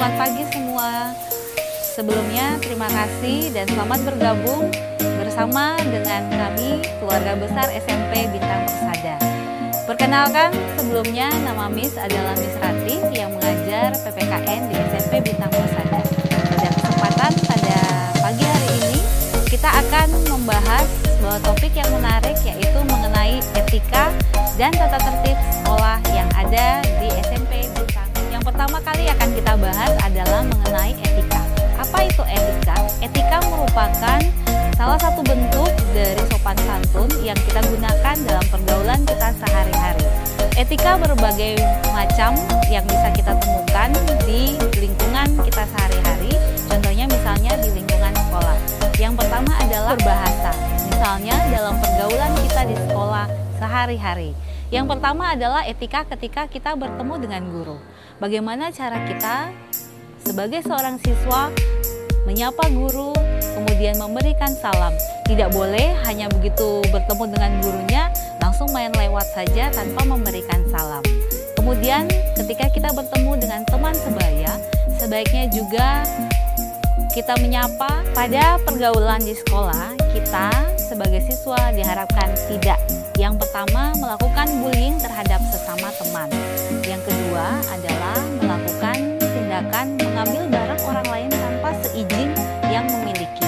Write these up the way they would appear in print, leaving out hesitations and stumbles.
selamat pagi semua. Sebelumnya terima kasih dan selamat bergabung bersama dengan kami keluarga besar SMP Bintang Persada. Perkenalkan, sebelumnya nama Miss adalah Miss Ratri yang mengajar PPKN di SMP Bintang Persada. Pada kesempatan pada pagi hari ini kita akan membahas sebuah topik yang menarik, yaitu mengenai etika dan tata tertib sekolah yang ada di SMP Bintang. Yang pertama kali akan kita bahas adalah mengenai etika. Apa itu etika? Etika merupakan salah satu bentuk dari sopan santun yang kita gunakan dalam pergaulan kita sehari-hari. Etika berbagai macam yang bisa kita temukan di lingkungan kita sehari-hari. Contohnya misalnya di lingkungan sekolah. Yang pertama adalah berbahasa. Misalnya dalam pergaulan kita di sekolah sehari-hari. Yang pertama adalah etika ketika kita bertemu dengan guru. Bagaimana cara kita sebagai seorang siswa menyapa guru, kemudian memberikan salam. Tidak boleh hanya begitu bertemu dengan gurunya, langsung main lewat saja tanpa memberikan salam. Kemudian ketika kita bertemu dengan teman sebaya, sebaiknya juga kita menyapa. Pada pergaulan di sekolah, kita sebagai siswa diharapkan tidak. Yang pertama, melakukan bullying terhadap sesama teman. Yang kedua adalah melakukan tindakan mengambil barang orang lain tanpa seizin yang memiliki.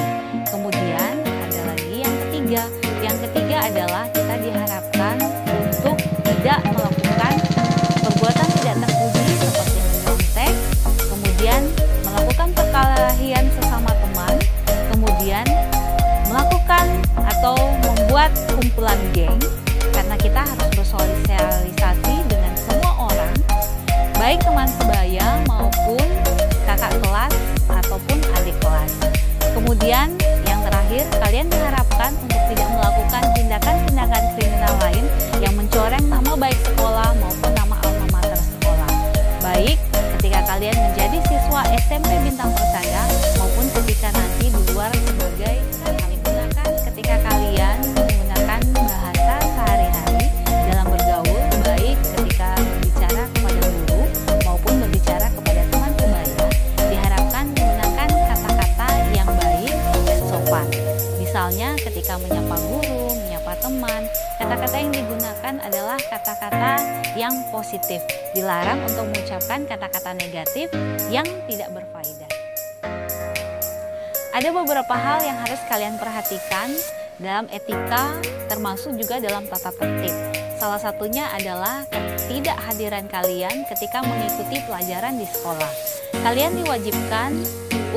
Kemudian ada lagi yang ketiga. Yang ketiga adalah kita diharapkan untuk tidak melakukan perbuatan tidak terpuji seperti menyontek, kemudian melakukan perkelahian sesama teman, kemudian melakukan atau membuat kumpulan geng, karena kita harus bersosialisasi dengan semua orang, baik teman sebaya maupun kakak kelas ataupun adik kelas. Kemudian yang terakhir, kalian diharapkan untuk tidak melakukan tindakan-tindakan kriminal lain yang mencoreng nama baik sekolah maupun nama alma mater sekolah, baik ketika kalian menjadi siswa SMP Bintang Persada maupun ketika nanti di luar sebagai digunakan ketika kalian menggunakan bahasa sehari-hari dalam bergaul, baik ketika berbicara kepada guru maupun berbicara kepada teman sebaya, diharapkan menggunakan kata-kata yang baik dan sopan. Misalnya ketika menyapa guru, menyapa teman, kata-kata yang digunakan adalah kata-kata yang positif. Dilarang untuk mengucapkan kata-kata negatif yang tidak berfaedah. Ada beberapa hal yang harus kalian perhatikan dalam etika, termasuk juga dalam tata tertib. Salah satunya adalah ketidakhadiran kalian ketika mengikuti pelajaran di sekolah. Kalian diwajibkan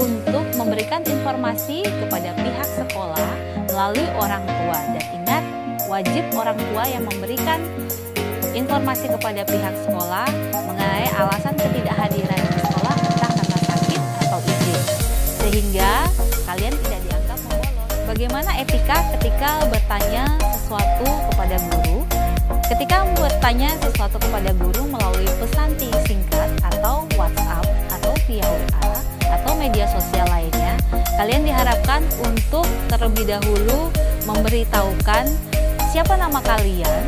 untuk memberikan informasi kepada pihak sekolah melalui orang tua. Dan ingat, wajib orang tua yang memberikan informasi kepada pihak sekolah mengenai alasan ketidakhadiran di sekolah, entah karena sakit atau izin, sehingga kalian tidak dianggap membolos. Bagaimana etika ketika bertanya sesuatu kepada guru? Ketika bertanya sesuatu kepada guru melalui pesan singkat atau WhatsApp atau via WA atau media sosial lainnya, kalian diharapkan untuk terlebih dahulu memberitahukan siapa nama kalian,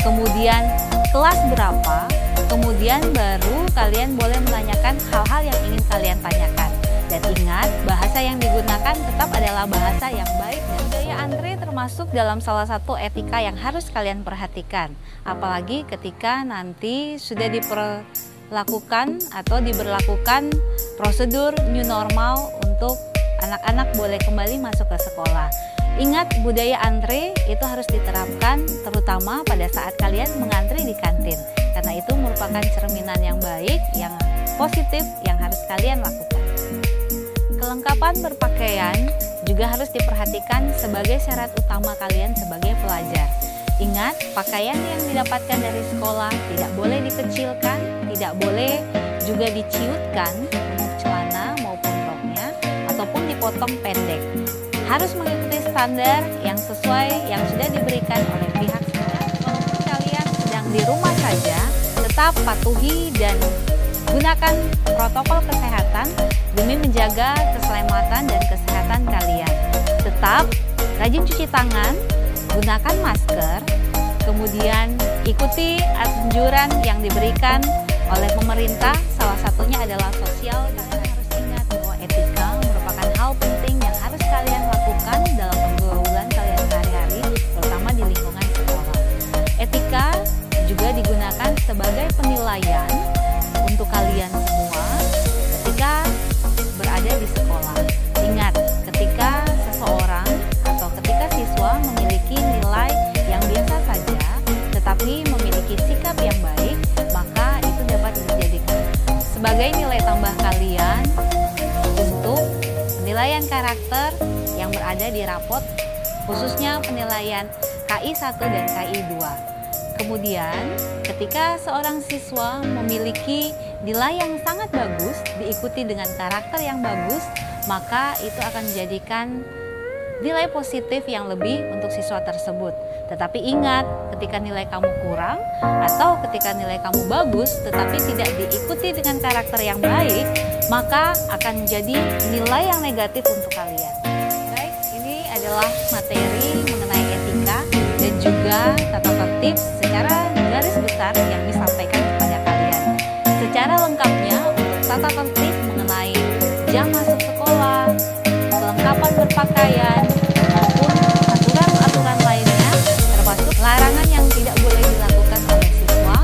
kemudian kelas berapa, kemudian baru kalian boleh menanyakan hal-hal yang ingin kalian tanyakan. Dan ingat, bahasa yang digunakan tetap adalah bahasa yang baik. Dan budaya antre termasuk dalam salah satu etika yang harus kalian perhatikan. Apalagi ketika nanti sudah diperlakukan atau diberlakukan prosedur new normal untuk anak-anak boleh kembali masuk ke sekolah. Ingat, budaya antre itu harus diterapkan terutama pada saat kalian mengantri di kantin. Karena itu merupakan cerminan yang baik, yang positif yang harus kalian lakukan. Kelengkapan berpakaian juga harus diperhatikan sebagai syarat utama kalian sebagai pelajar. Ingat, pakaian yang didapatkan dari sekolah tidak boleh dikecilkan, tidak boleh juga diciutkan untuk celana maupun roknya, ataupun dipotong pendek. Harus mengikuti standar yang sesuai yang sudah diberikan oleh pihak sekolah. Walaupun kalian sedang di rumah saja, tetap patuhi dan gunakan protokol kesehatan demi menjaga keselamatan dan kesehatan kalian. Tetap rajin cuci tangan, gunakan masker, kemudian ikuti anjuran yang diberikan oleh pemerintah, salah satunya adalah social distancing. penilaian karakter yang berada di rapot, khususnya penilaian KI 1 dan KI 2. Kemudian, ketika seorang siswa memiliki nilai yang sangat bagus, diikuti dengan karakter yang bagus, maka itu akan menjadikan nilai positif yang lebih untuk siswa tersebut. Tetapi ingat, ketika nilai kamu kurang atau ketika nilai kamu bagus tetapi tidak diikuti dengan karakter yang baik, maka akan menjadi nilai yang negatif untuk kalian. Baik, ini adalah materi mengenai etika dan juga tata tertib secara garis besar yang disampaikan kepada kalian. Secara lengkapnya untuk tata tertib mengenai jam masuk sekolah, kelengkapan berpakaian, maupun aturan-aturan lainnya, termasuk larangan yang tidak boleh dilakukan oleh siswa,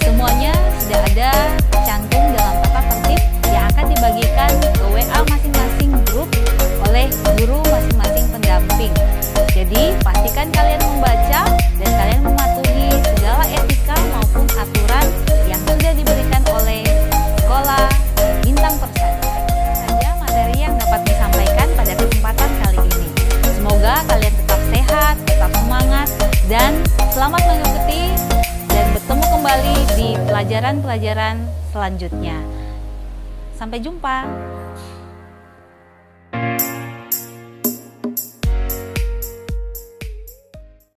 semuanya sudah ada cantum dalam tata tertib yang akan dibagikan ke WA masing-masing grup oleh guru masing-masing pendamping. Jadi pastikan kalian membaca dan kalian mematuhi segala etika maupun aturan yang sudah diberikan oleh sekolah Bintang Persada. Saja materi yang dapat disampaikan pada kesempatan kali ini. Semoga kalian tetap sehat, tetap semangat, dan selamat mengikuti dan bertemu kembali di pelajaran-pelajaran selanjutnya. Sampai jumpa.